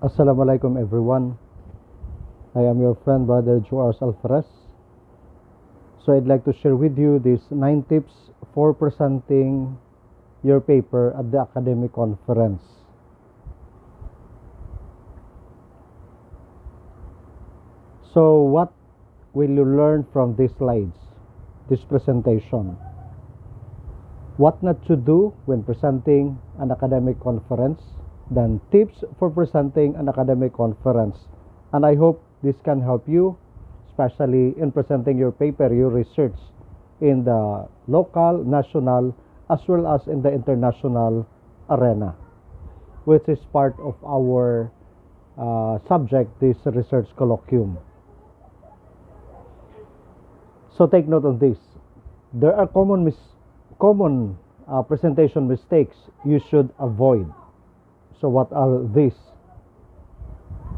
Assalamualaikum everyone. I am your friend Bro.JoArs Alferez. So I'd like to share with you these 9 tips for presenting your paper at the academic conference. So what will you learn from these slides, this presentation? What not to do when presenting an academic conference, then tips for presenting an academic conference. And I hope this can help you, especially in presenting your paper, your research in the local, national, as well as in the international arena, which is part of our subject, this research colloquium. So take note of this. There are common presentation mistakes you should avoid. So what are these?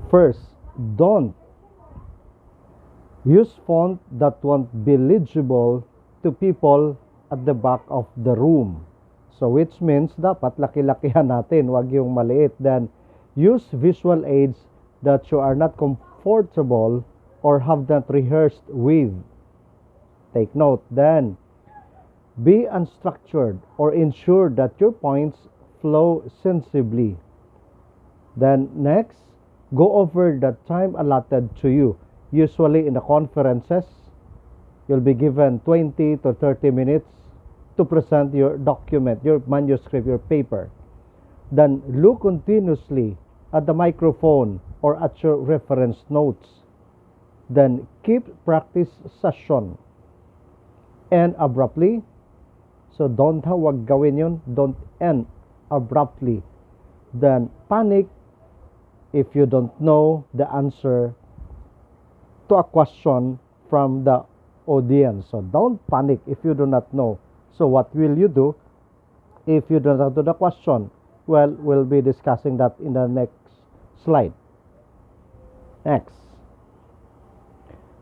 First, don't use font that won't be legible to people at the back of the room. So which means dapat laki-lakihan natin, wag yung maliit. Then use visual aids that you are not comfortable or have not rehearsed with. Take note. Then be unstructured or ensure that your points flow sensibly. Then next, go over the time allotted to you. Usually in the conferences, you'll be given 20 to 30 minutes to present your document, your manuscript, your paper. Then look continuously at the microphone or at your reference notes. Then keep practice session. End abruptly. So don't wag gawin yun. Don't end abruptly. Then panic if you don't know the answer to a question from the audience. So don't panic if you do not know. So what will you do if you don't know the question? Well, we'll be discussing that in the next slide. Next.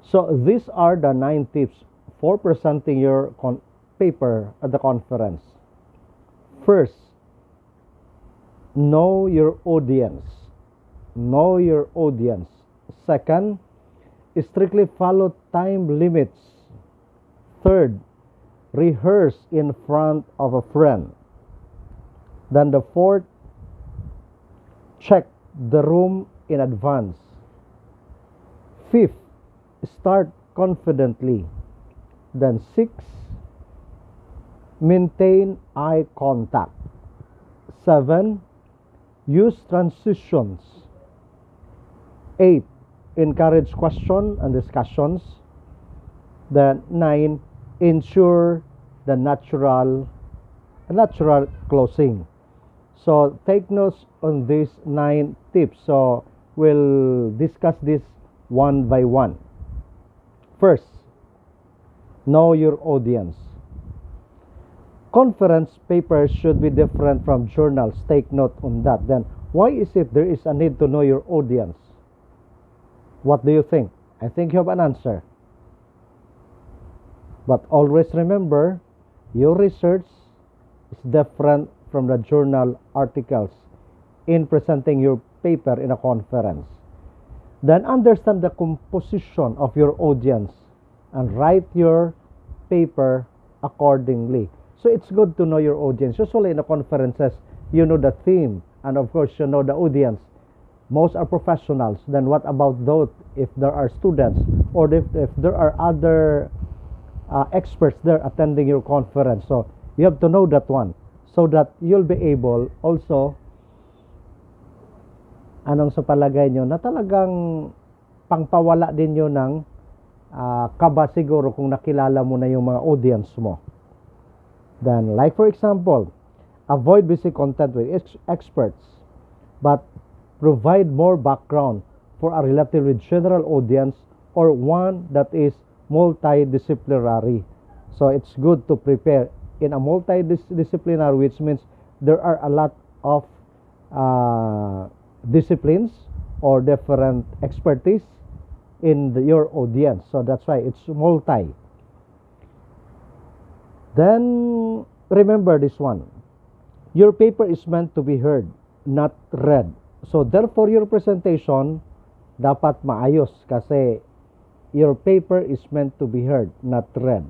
So these are the 9 tips for presenting your paper at the conference. First, know your audience. Know your audience. Second, strictly follow time limits. Third, rehearse in front of a friend. Then the fourth, check the room in advance. Fifth, start confidently. Then 6, maintain eye contact. 7, use transitions. 8, encourage question and discussions. Then 9, ensure the natural closing. So take notes on these 9 tips. So we'll discuss this one by one. First, know your audience. Conference papers should be different from journals. Take note on that. Then why is it there is a need to know your audience? What do you think? I think you have an answer. But always remember, your research is different from the journal articles in presenting your paper in a conference. Then understand the composition of your audience and write your paper accordingly. So it's good to know your audience. Usually in the conferences, you know the theme and of course you know the audience. Most are professionals. Then what about those if there are students or if there are other experts there attending your conference? So you have to know that one so that you'll be able also anong sa palagay nyo na talagang pangpawala din nyo ng kaba siguro kung nakilala mo na yung mga audience mo. Then like for example, avoid basic content with experts but provide more background for a relatively general audience or one that is multidisciplinary. So it's good to prepare in a multidisciplinary, which means there are a lot of disciplines or different expertise in your audience. So that's why it's multi. Then remember this one. Your paper is meant to be heard, not read. So therefore, your presentation dapat maayos kasi your paper is meant to be heard, not read.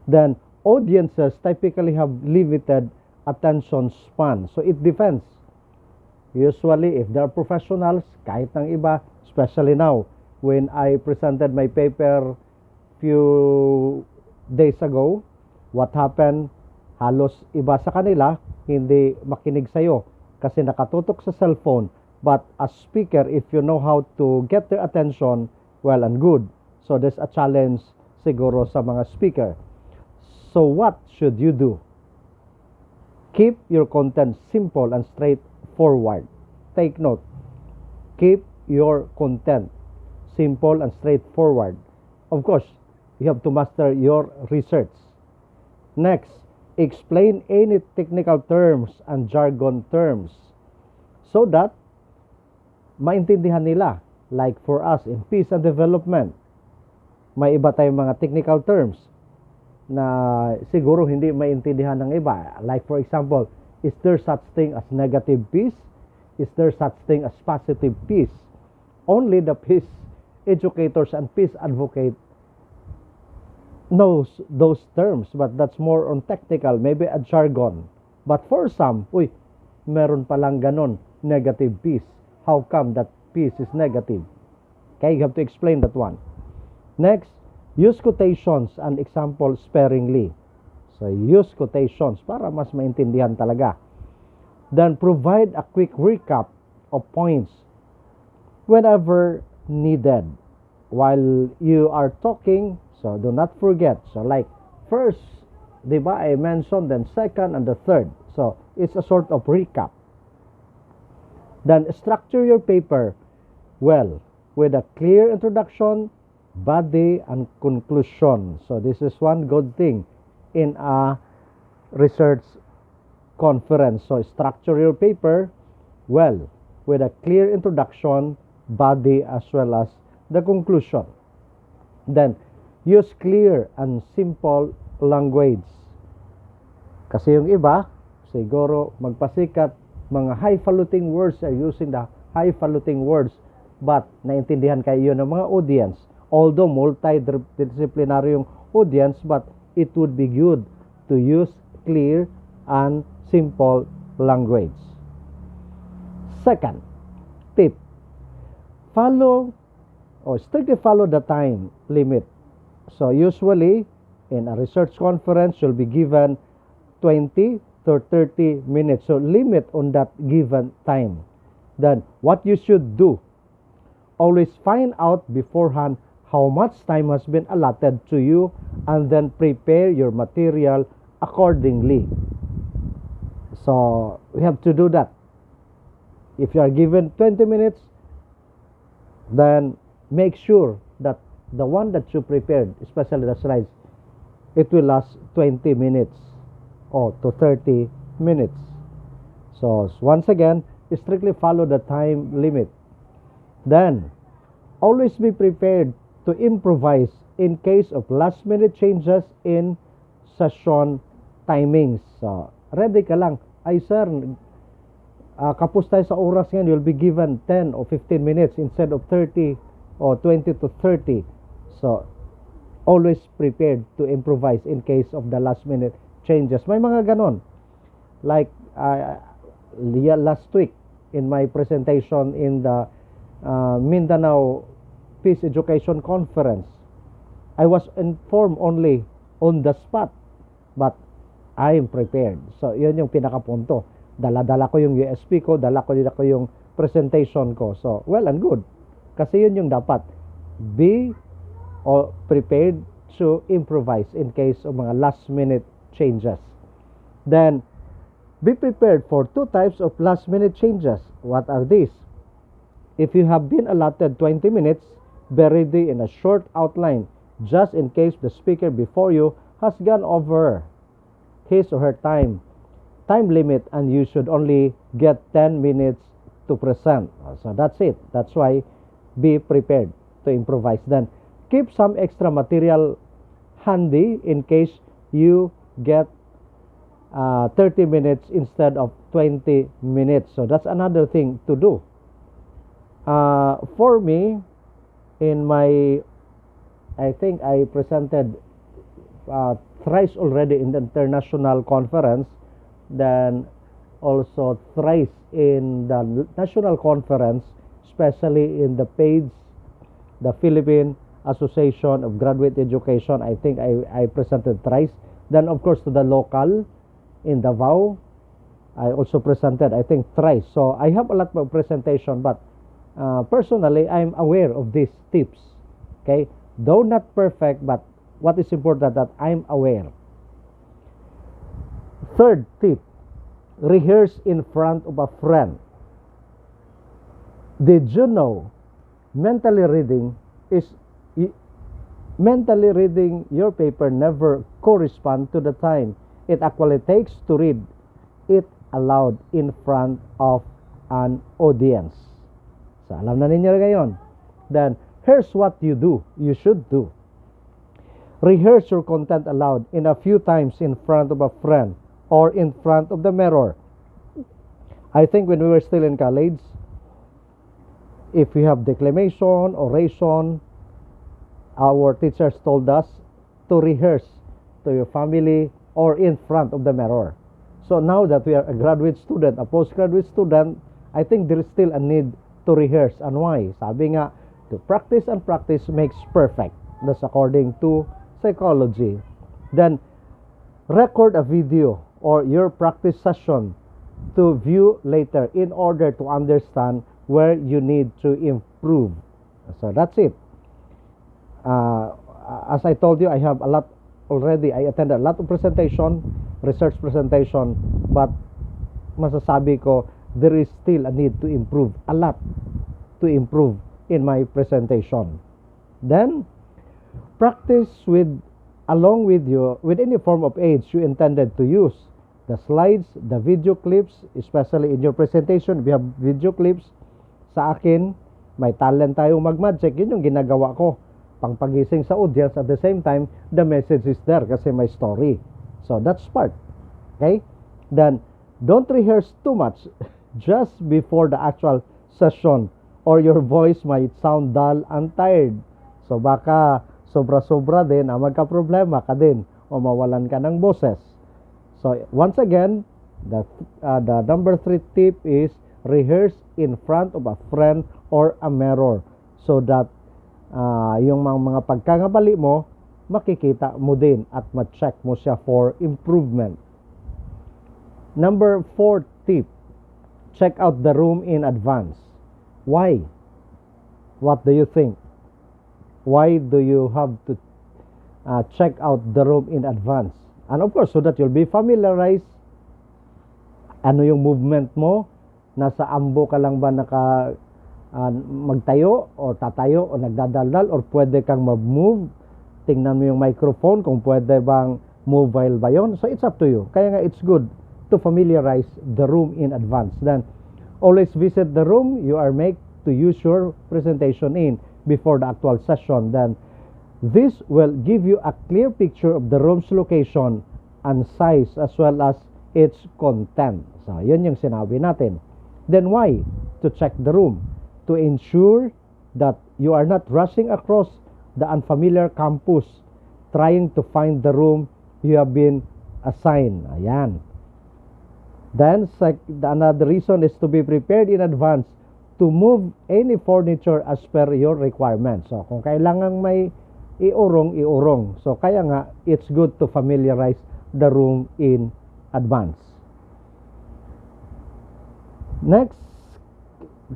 Then, audiences typically have limited attention span. So it depends. Usually, if they're professionals, kahit ng iba, especially now, when I presented my paper few days ago, what happened, halos iba sa kanila, hindi makinig sa'yo kasi nakatutok sa cellphone. But as speaker, if you know how to get their attention, well and good. So there's a challenge siguro sa mga speaker. So what should you do? Keep your content simple and straightforward. Take note. Keep your content simple and straightforward. Of course, you have to master your research. Next, explain any technical terms and jargon terms so that maintindihan nila. Like for us in peace and development, may iba tayong mga technical terms na siguro hindi maintindihan ng iba. Like for example, is there such thing as negative peace? Is there such thing as positive peace? Only the peace educators and peace advocate knows those terms, but that's more on technical, maybe a jargon. But for some, meron palang ganon, negative peace. How come that peace is negative? Okay, you have to explain that one. Next, use quotations and examples sparingly. So, use quotations para mas maintindihan talaga. Then, provide a quick recap of points whenever needed while you are talking. So, do not forget. So, like, first, di ba, I mentioned, then second, and the third. So, it's a sort of recap. Then, structure your paper well with a clear introduction, body, and conclusion. So this is one good thing in a research conference. So structure your paper well with a clear introduction, body, as well as the conclusion. Then, use clear and simple language. Kasi yung iba, siguro magpasikat, mga highfalutin words are using the highfalutin words, but naintindihan kayo ng mga audience. Although multidisciplinary yung audience, but it would be good to use clear and simple language. Second tip, strictly follow the time limit. So usually in a research conference, you'll be given 20 to 30 minutes. So limit on that given time. Then what you should do, always find out beforehand how much time has been allotted to you and then prepare your material accordingly. So we have to do that. If you are given 20 minutes, then make sure that the one that you prepared, especially the slides, it will last 20 minutes or to 30 minutes. So once again, strictly follow the time limit. Then, always be prepared to improvise in case of last minute changes in session timings. So, ready ka lang. Ay sir, kapos tayo sa oras ngayon, you'll be given 10 or 15 minutes instead of 30 or 20 to 30. So, always prepared to improvise in case of the last minute changes. May mga ganon. Like last week in my presentation in the Mindanao Peace Education Conference, I was informed only on the spot, but I am prepared. So, yun yung pinakapunto. Dala-dala ko yung USP ko, dala ko yung presentation ko. So, well and good. Kasi yun yung dapat. Be prepared to improvise in case of mga last-minute changes. Then, be prepared for two types of last-minute changes. What are these? If you have been allotted 20 minutes, be ready in a short outline just in case the speaker before you has gone over his or her time limit and you should only get 10 minutes to present. So that's it. That's why be prepared to improvise. Then keep some extra material handy in case you get 30 minutes instead of 20 minutes. So that's another thing to do. For me, in my, I think I presented thrice already in the international conference, then also thrice in the national conference, especially in the PAIDS, the Philippine Association of Graduate Education. I think I presented thrice. Then of course to the local in Davao, I also presented, I think, thrice. So I have a lot of presentation, but personally, I'm aware of these tips. Okay, though not perfect, but what is important that I'm aware. Third tip: rehearse in front of a friend. Did you know mentally reading your paper never correspond to the time it actually takes to read it aloud in front of an audience? So alam na ninyo ngayon. Then here's what you should do. Rehearse your content aloud in a few times in front of a friend or in front of the mirror. I think when we were still in college, if we have declamation, oration, our teachers told us to rehearse to your family or in front of the mirror. So now that we are a graduate student, a postgraduate student, I think there is still a need to rehearse. And why? Sabi nga, to practice and practice makes perfect. That's according to psychology. Then, record a video or your practice session to view later in order to understand where you need to improve. So that's it. As I told you, I have a lot already. I attended a lot of presentation, research presentation, but masasabi ko, there is still a need to improve, a lot to improve in my presentation. Then, practice along with any form of aids you intended to use. The slides, the video clips, especially in your presentation, we have video clips. Sa akin, may talent tayo mag-magic. Yun yung ginagawa ko. Pangpagising sa audience, at the same time, the message is there kasi may story. So, that's part. Okay? Then, don't rehearse too much just before the actual session or your voice might sound dull and tired. So, baka sobra-sobra din, magka-problema ka din o mawalan ka ng boses. So, once again, the number 3 tip is rehearse in front of a friend or a mirror so that yung mga pagkakabali mo, makikita mo din at ma-check mo siya for improvement. Number 4 tip, check out the room in advance. Why? What do you think? Why do you have to check out the room in advance? And of course, so that you'll be familiarized. Ano yung movement mo? Nasa ambo ka lang ba magtayo o tatayo o nagdadaldal or pwede kang mag-move? Tingnan mo yung microphone kung pwede bang mobile ba yun. So it's up to you. Kaya nga it's good to familiarize the room in advance. Then always visit the room you are made to use your presentation in before the actual session. Then this will give you a clear picture of the room's location and size as well as its content. So yun yung sinabi natin. Then why? To check the room. To ensure that you are not rushing across the unfamiliar campus trying to find the room you have been assigned. Ayan. Then, another reason is to be prepared in advance to move any furniture as per your requirements. So, kung kailangan may iurong. So, kaya nga, it's good to familiarize the room in advance. Next,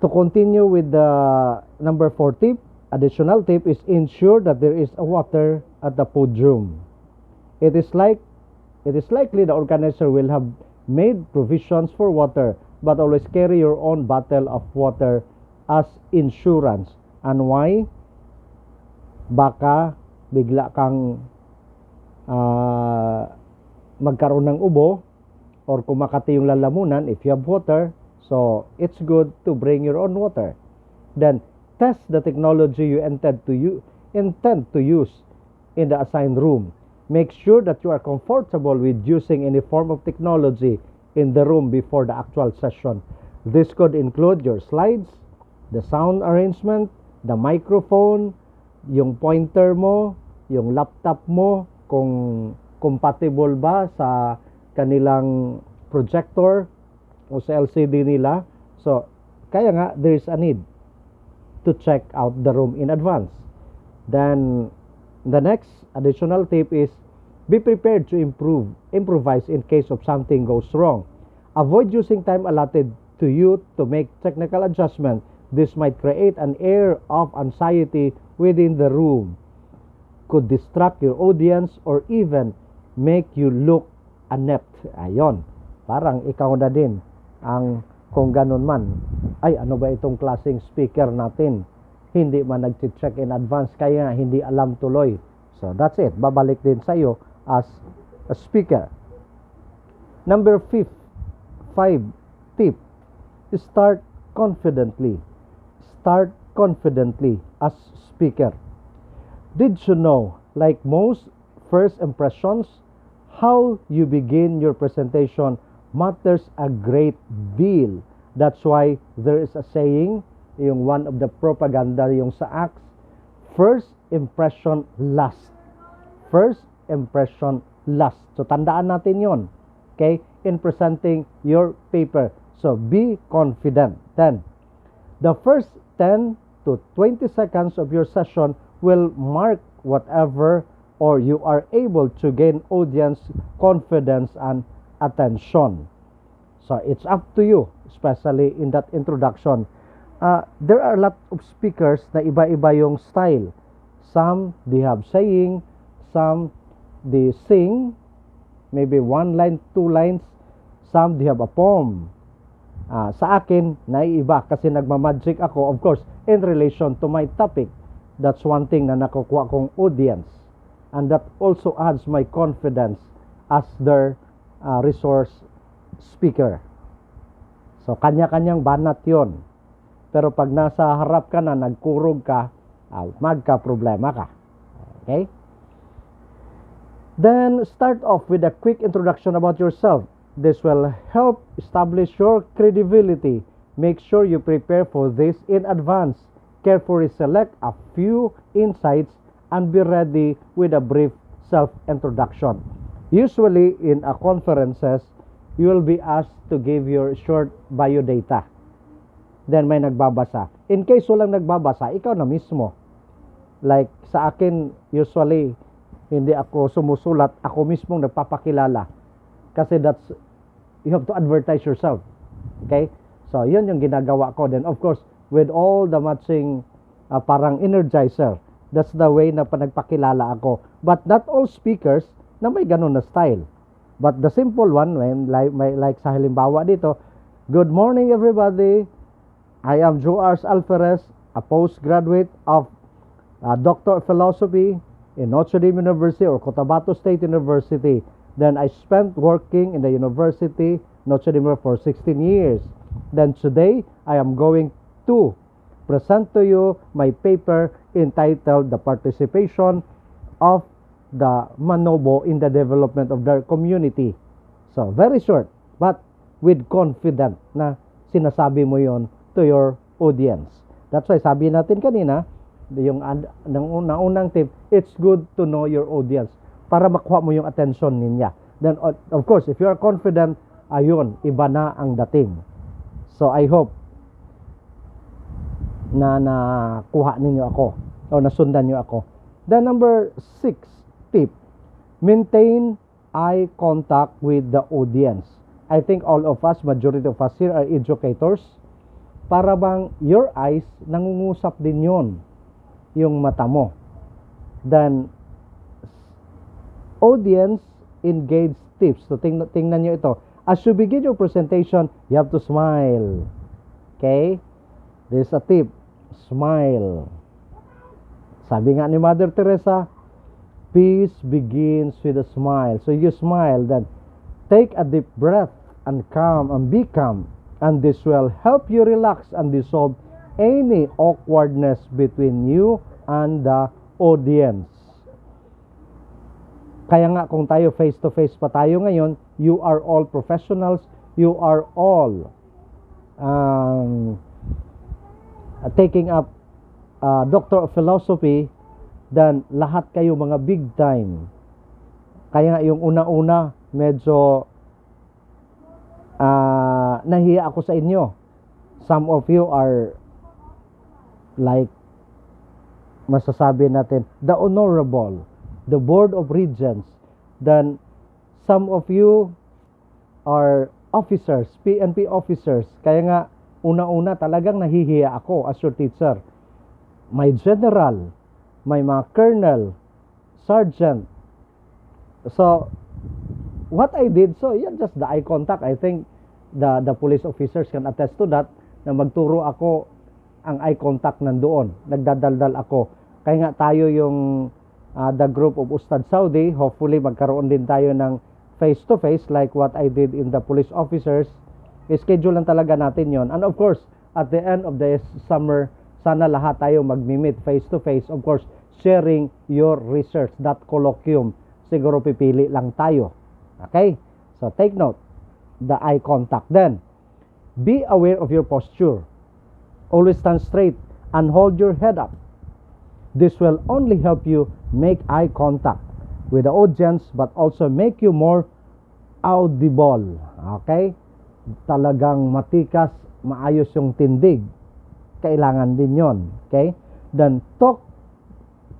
to continue with the number 4 tip, additional tip is ensure that there is a water at the podium. It is likely the organizer will have made provisions for water, but always carry your own bottle of water as insurance. And why? Baka bigla kang magkaroon ng ubo or kumakati yung lalamunan if you have water. So, it's good to bring your own water. Then, test the technology you intend to use in the assigned room. Make sure that you are comfortable with using any form of technology in the room before the actual session. This could include your slides, the sound arrangement, the microphone, yung pointer mo, yung laptop mo, kung compatible ba sa kanilang projector o sa LCD nila. So, kaya nga, there's a need to check out the room in advance. Then, the next additional tip is, be prepared to improvise in case of something goes wrong. Avoid using time allotted to you to make technical adjustment. This might create an air of anxiety within the room, could distract your audience, or even make you look inept. Ayon, parang ikaw na din ang, kung ganun man, ay ano ba itong klaseng speaker natin, hindi man nag-check in advance, kaya hindi alam tuloy. So that's it, babalik din sa iyo as a speaker. Number 5 tip, start confidently. Start confidently as speaker. Did you know, like most first impressions, how you begin your presentation matters a great deal. That's why there is a saying, yung one of the propaganda yung sa acts, first impression last. First impression last. So tandaan natin yon, okay, in presenting your paper. So be confident. Then, the first 10 to 20 seconds of your session will mark whatever or you are able to gain audience confidence and attention. So it's up to you, especially in that introduction. There are a lot of speakers na iba-iba yung style. Some, they have saying. Some, they sing. Maybe 1 line, 2 lines. Some, they have a poem. Sa akin, naiiba kasi nagmamagic ako, of course, in relation to my topic. That's one thing na nakukuha kong audience. And that also adds my confidence as their resource speaker. So, kanya-kanyang banat yon. Pero pag nasa harap ka na, nagkurog ka, magka-problema ka. Okay? Then, start off with a quick introduction about yourself. This will help establish your credibility. Make sure you prepare for this in advance. Carefully select a few insights and be ready with a brief self-introduction. Usually, in a conferences, you will be asked to give your short biodata. Then may nagbabasa. In case walang nagbabasa, ikaw na mismo. Like sa akin, usually, hindi ako sumusulat, ako mismong nagpapakilala. Kasi you have to advertise yourself. Okay? So, yun yung ginagawa ko. Then, of course, with all the matching parang energizer, that's the way na nagpakilala ako. But not all speakers na may ganun na style. But the simple one, when like sa halimbawa dito, good morning everybody. I am JoArs Alferez, a postgraduate of Doctor of Philosophy in Notre Dame University or Cotabato State University. Then I spent working in the university, Notre Dame, for 16 years. Then today, I am going to present to you my paper entitled The Participation of the Manobo in the Development of their Community. So, very short, but with confidence na sinasabi mo yon to your audience. That's why sabi natin kanina, yung unang tip, it's good to know your audience para makuha mo yung attention niya. Then, of course, if you are confident, ayun, iba na ang dating. So, I hope na nakuha ninyo ako o nasundan nyo ako. Then, number 6 tip, maintain eye contact with the audience. I think all of us, majority of us here are educators. Para bang your eyes, nangungusap din yon, yung mata mo. Then, audience engage tips. So, tingnan nyo ito. As you begin your presentation, you have to smile. Okay? This is a tip. Smile. Sabi nga ni Mother Teresa, peace begins with a smile. So, you smile. Then, take a deep breath and be calm. And this will help you relax and dissolve any awkwardness between you and the audience. Kaya nga kung tayo face-to-face pa tayo ngayon, you are all professionals, you are all taking up Doctor of Philosophy, then lahat kayo mga big time. Kaya nga yung una-una, medyo nahiya ako sa inyo. Some of you are like, masasabi natin, the honorable, the Board of Regents. Then some of you are officers, PNP officers. Kaya nga, una-una talagang nahihiya ako as your teacher. May general, may mga colonel, sergeant. So, what I did, so yan, just the eye contact. I think the police officers can attest to that, na magturo ako, ang eye contact nandoon. Nagdadaldal ako. Kaya nga tayo yung the group of Ustad Saudi, hopefully magkaroon din tayo ng face-to-face like what I did in the police officers. I-schedule lang talaga natin yon. And of course, at the end of the summer, sana lahat tayo mag-meet face-to-face. Of course, sharing your research, that colloquium. Siguro pipili lang tayo. Okay? So take note, the eye contact. Then, be aware of your posture. Always stand straight and hold your head up. This will only help you make eye contact with the audience but also make you more audible. Okay? Talagang matikas, maayos yung tindig. Kailangan din yon. Okay? Then talk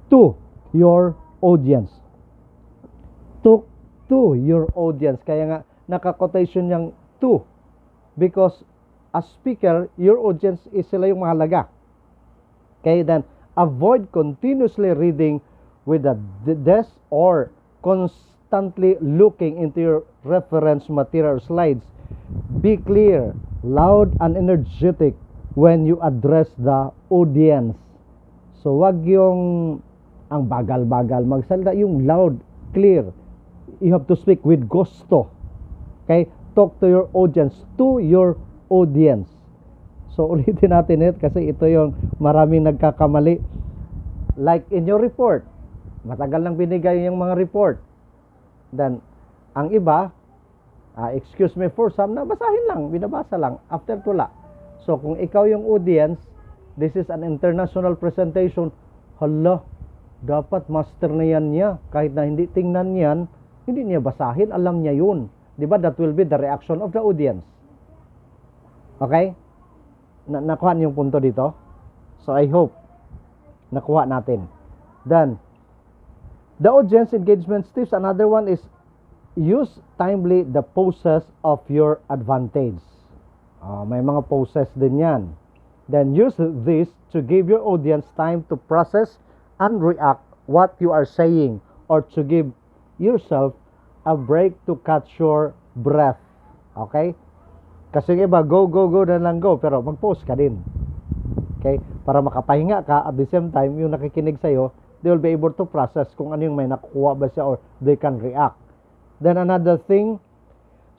to your audience. Talk to your audience. Kaya nga, naka-quotation yung to. Because as speaker, your audience is sila yung mahalaga. Okay? Then, avoid continuously reading with a desk or constantly looking into your reference material slides. Be clear, loud, and energetic when you address the audience. So, wag yung ang bagal-bagal magsalita, yung loud, clear. You have to speak with gusto. Okay? Talk to your audience, to your audience. So, ulitin natin ito kasi ito yung maraming nagkakamali. Like in your report, matagal nang binigay yung mga report. Then, ang iba, excuse me for some, nabasahin lang, binabasa lang, after tula. So, kung ikaw yung audience, this is an international presentation, hala, dapat master na yan niya. Kahit na hindi tingnan yan, hindi niya basahin, alam niya yun. Diba? That will be the reaction of the audience. Okay? Nakuha niyo yung punto dito? So, I hope nakuha natin. Then, the audience engagement tips, another one is use timely the poses of your advantage. May mga poses din yan. Then, use this to give your audience time to process and react what you are saying or to give yourself a break to catch your breath. Okay? Kasi yung iba, go na lang go, pero mag-pause ka din. Okay? Para makapahinga ka, at the same time, yung nakikinig sa'yo, they will be able to process kung ano yung may nakukuha ba siya or they can react. Then another thing,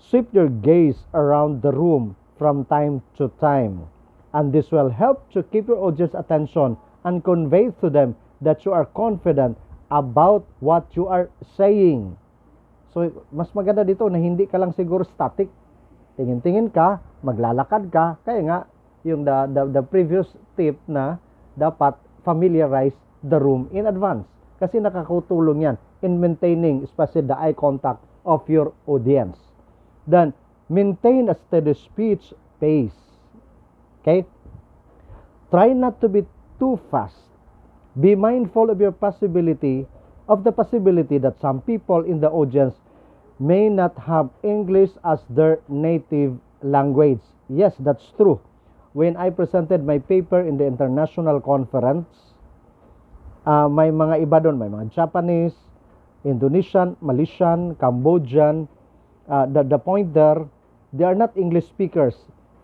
shift your gaze around the room from time to time. And this will help to keep your audience attention and convey to them that you are confident about what you are saying. So, mas maganda dito na hindi ka lang siguro static. Tingin-tingin ka, maglalakad ka. Kaya nga, yung the previous tip na dapat familiarize the room in advance. Kasi nakakutulong yan in maintaining, especially the eye contact of your audience. Then, maintain a steady speech pace. Okay? Try not to be too fast. Be mindful of the possibility that some people in the audience may not have English as their native language. Yes, that's true. When I presented my paper in the international conference, may mga iba doon, may mga Japanese, Indonesian, Malaysian, Cambodian. The point there, they are not English speakers.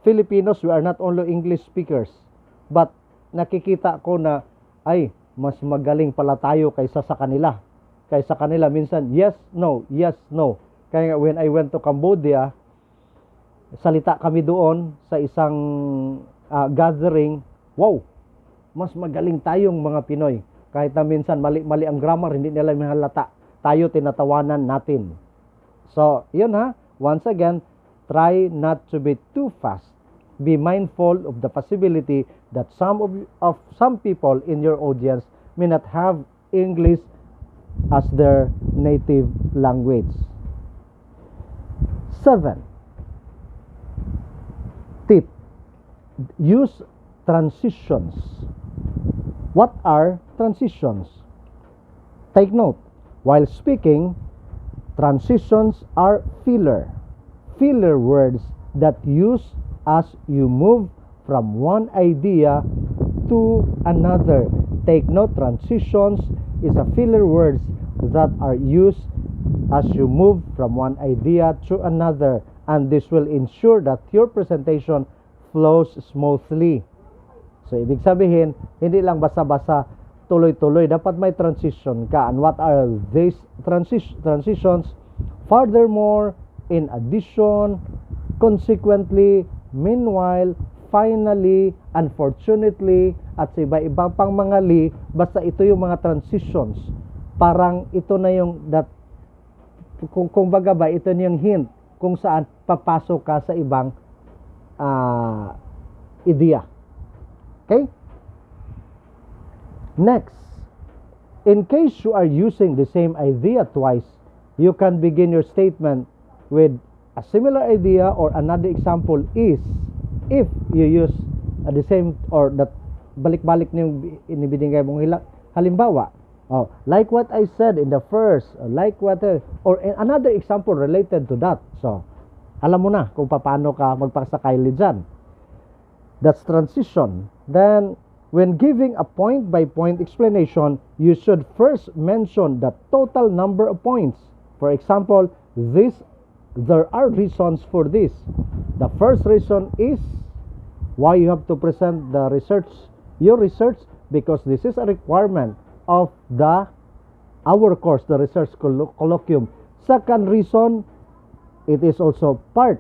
Filipinos, we are not only English speakers. But nakikita ko na, ay, mas magaling pala tayo kaysa sa kanila. Kaysa kanila, minsan, yes, no. Kaya when I went to Cambodia, salita kami doon sa isang gathering, wow, mas magaling tayong mga Pinoy. Kahit na minsan mali ang grammar, hindi nila mahalata. Tayo tinatawanan natin. So, yun ha. Once again, try not to be too fast. Be mindful of the possibility that some people in your audience may not have English as their native language. 7. Tip: use transitions. What are transitions? Take note, while speaking, transitions are filler words that use as you move from one idea to another. Take note, transitions is a filler words that are used as you move from one idea to another, and this will ensure that your presentation flows smoothly. So, ibig sabihin, hindi lang basa-basa, tuloy-tuloy. Dapat may transition ka. And what are these transitions? Furthermore, in addition, consequently, meanwhile, finally, unfortunately, at sa iba-iba pang mga li, basta ito yung mga transitions. Parang ito na yung, kung baga ba, ito na yung hint kung saan papasok ka sa ibang idea. Okay? Next, in case you are using the same idea twice, you can begin your statement with a similar idea, or another example is if you use the same or that balik-balik na yung inibinigay mong halimbawa. Like what I said in the first, like what or another example related to that. So, alam mo na kung paano ka magpasakayli dyan. That's transition. Then, when giving a point-by-point explanation, you should first mention the total number of points. For example, there are reasons for this. The first reason is why you have to present the research, your research, because this is a requirement of our course, the research colloquium. Second reason, it is also part.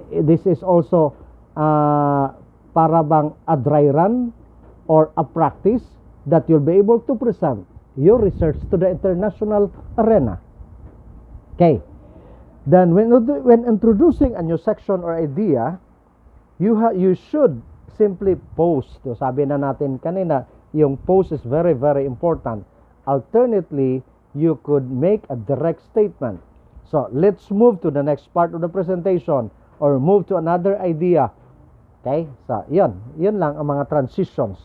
This is also para bang a dry run or a practice that you'll be able to present your research to the international arena. Okay. Then when introducing a new section or idea, you should simply post. So, sabi na natin kanina, yung post is very, very important. Alternately, you could make a direct statement. So, let's move to the next part of the presentation or move to another idea. Okay? So, yun lang ang mga transitions.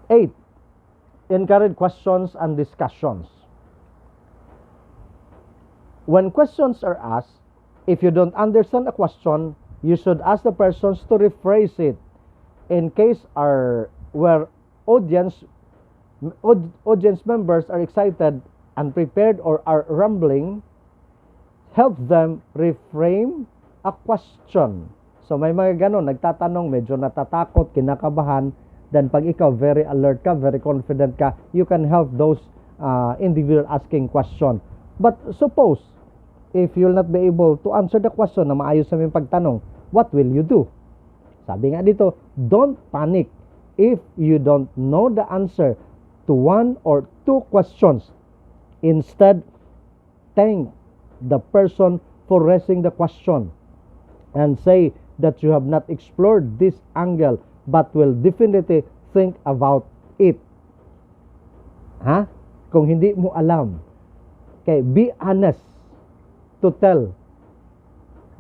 8. Encourage questions and discussions. When questions are asked, if you don't understand a question, you should ask the persons to rephrase it. In case where audience members are excited and prepared or are rambling, help them reframe a question. So may mga ganon, nagtatanong, medyo natatakot, kinakabahan, then pag ikaw very alert ka, very confident ka, you can help those individual asking question. But suppose, if you'll not be able to answer the question na maayos sa mga pagtanong, what will you do? Sabi nga dito, don't panic if you don't know the answer to one or two questions. Instead, thank the person for raising the question and say that you have not explored this angle but will definitely think about it. Kung hindi mo alam, okay, be honest to tell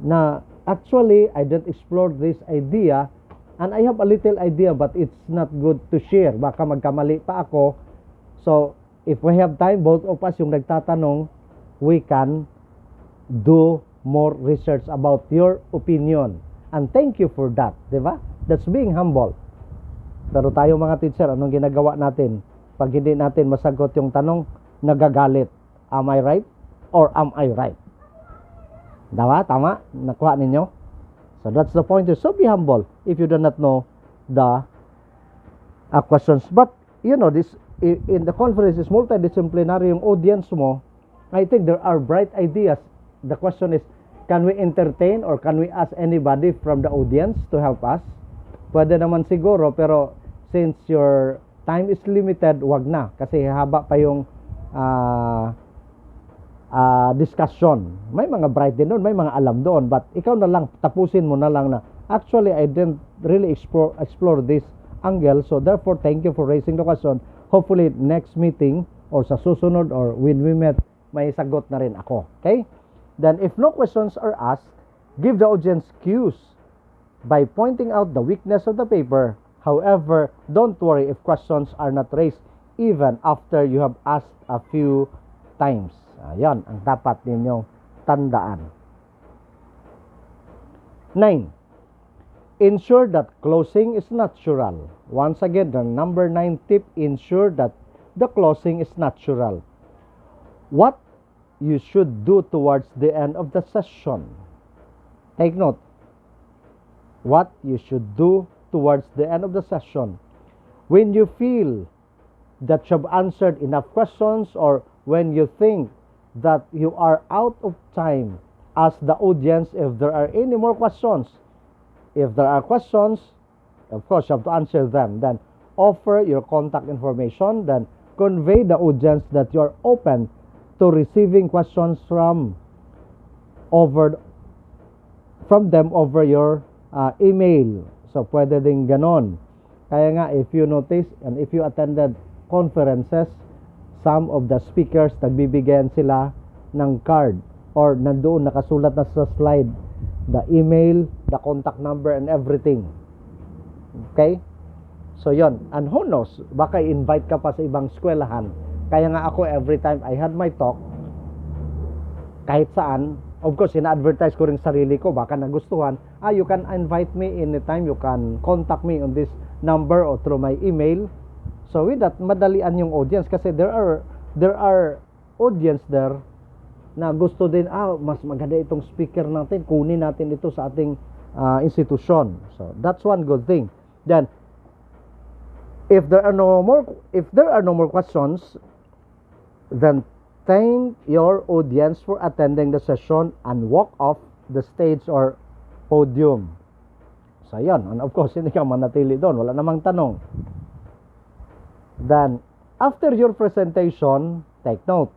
na actually I didn't explore this idea and I have a little idea but it's not good to share. Baka magkamali pa ako. So, if we have time, both of us yung nagtatanong, we can do more research about your opinion. And thank you for that, di ba? That's being humble. Pero tayo mga teacher, anong ginagawa natin? Pag hindi natin masagot yung tanong, nagagalit. Am I right? Or am I right? Diba? Tama? Nakuha ninyo? So that's the point. So be humble if you do not know the questions. But, you know, this in the conference is multidisciplinary yung audience mo. I think there are bright ideas. The question is, can we entertain or can we ask anybody from the audience to help us? Pwede naman siguro, pero since your time is limited, wag na. Kasi haba pa yung discussion. May mga bright din doon, may mga alam doon. But ikaw na lang, tapusin mo na lang na, actually, I didn't really explore this angle. So therefore, thank you for raising the question. Hopefully, next meeting or sa susunod or when we met, may sagot na rin ako. Okay? Then, if no questions are asked, give the audience cues by pointing out the weakness of the paper. However, don't worry if questions are not raised even after you have asked a few times. Ayan, ang dapat ninyong tandaan. 9. Ensure that closing is natural. Once again, the number 9 tip, ensure that the closing is natural. What you should do towards the end of the session. Take note. What you should do towards the end of the session. When you feel that you've answered enough questions or when you think that you are out of time, ask the audience if there are any more questions. If there are questions, of course, you have to answer them. Then offer your contact information. Then convey the audience that you are open to receiving questions from them over your email. So, pwede din ganon. Kaya nga, if you notice and if you attended conferences, some of the speakers, nagbibigyan sila ng card or nandoon nakasulat na sa slide the email, the contact number, and everything. Okay? So, yon. And who knows, baka invite ka pa sa ibang eskwelahan. Kaya nga ako, every time I had my talk, kahit saan, of course, ina-advertise ko rin sarili ko, baka nagustuhan, you can invite me anytime, you can contact me on this number or through my email. So with that, madalian yung audience kasi there are audience there na gusto din, mas maganda itong speaker natin, kunin natin ito sa ating institusyon. So that's one good thing. Then, if there are no more questions, then thank your audience for attending the session and walk off the stage or podium. So, yun. And of course, hindi ka manatili doon. Wala namang tanong. Then, after your presentation, take note.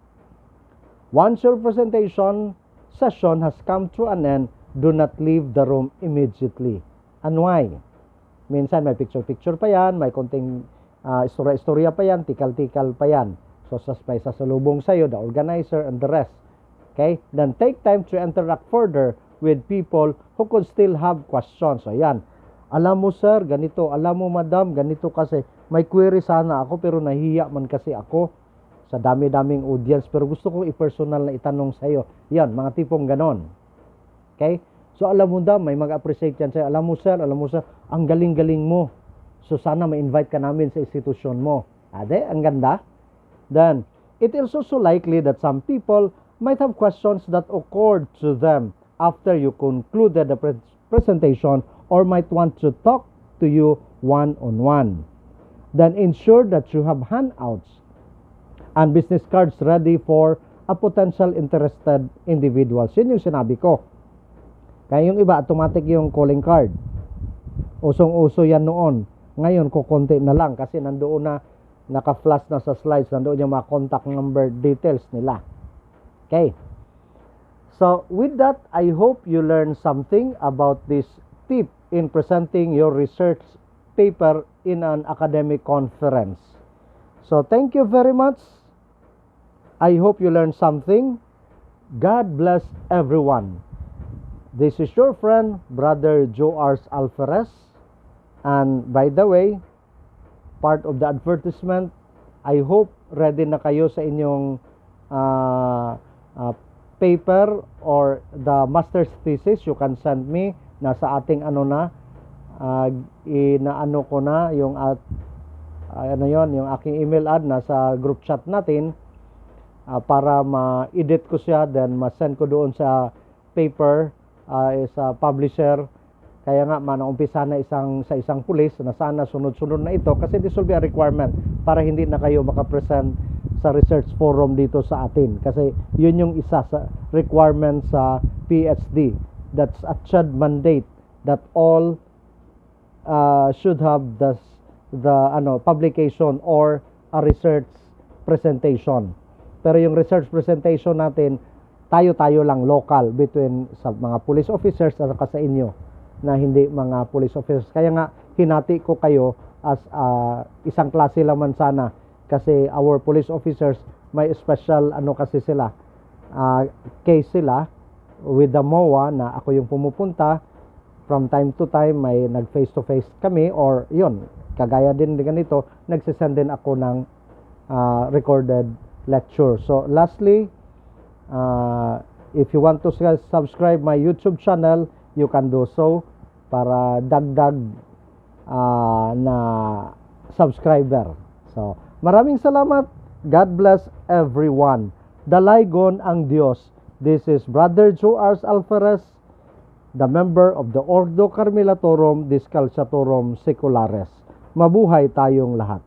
Once your presentation session has come to an end, do not leave the room immediately. And why? Minsan may picture-picture pa yan, may konting istorya-istorya pa yan, tikal-tikal pa yan. So, may sasalubong sa'yo, the organizer, and the rest. Okay? Then, take time to interact further with people who could still have questions. So, yan. Alam mo, sir, ganito. Alam mo, madam, ganito kasi. May query sana ako, pero nahiya man kasi ako sa dami-daming audience. Pero gusto kong i-personal na itanong sa'yo. Yan, mga tipong ganon. Okay? So, alam mo, madam, may mag-appreciate yan sa'yo. Alam mo, sir, ang galing-galing mo. So, sana ma-invite ka namin sa institusyon mo. Ade, ang ganda. Then, it is also likely that some people might have questions that occurred to them after you concluded the presentation or might want to talk to you one-on-one. Then, ensure that you have handouts and business cards ready for a potential interested individuals. Yun yung sinabi ko. Kaya yung iba, automatic yung calling card. Usong-uso yan noon. Ngayon, kukunti na lang kasi nandoon na naka-flash na sa slides, nandoon yung mga contact number details nila. Okay. So, with that, I hope you learned something about this tip in presenting your research paper in an academic conference. So, thank you very much. I hope you learned something. God bless everyone. This is your friend, Bro.JoArs Alferez. And by the way, part of the advertisement, I hope ready na kayo sa inyong paper or the master's thesis. You can send me. Nasa ating inaano ko na yung yung aking email ad nasa group chat natin para ma-edit ko siya, then ma-send ko doon sa paper sa publisher. Kaya nga, manaumpisa na sa isang pulis na sana sunod-sunod na ito kasi this will be a requirement para hindi na kayo makapresent sa research forum dito sa atin. Kasi yun yung isa sa requirement sa PhD. That's a CHED mandate that all should have the publication or a research presentation. Pero yung research presentation natin, tayo-tayo lang local between sa mga police officers at sa inyo. na hindi mga police officers. Kaya nga, hinati ko kayo as isang klase lamang sana. Kasi our police officers, may special kasi sila, case sila with the MOA na ako yung pumupunta. From time to time, may nag-face to face kami or yun, kagaya din ganito, nagsisend din ako ng recorded lecture. So lastly, if you want to subscribe my YouTube channel, you can do so para dagdag na subscriber. So maraming salamat. God bless everyone. Dalaygon ang Diyos. This is Bro.JoArs Alferez, the member of the Ordo Carmelatorum Discalciatorum Seculares. Mabuhay tayong lahat.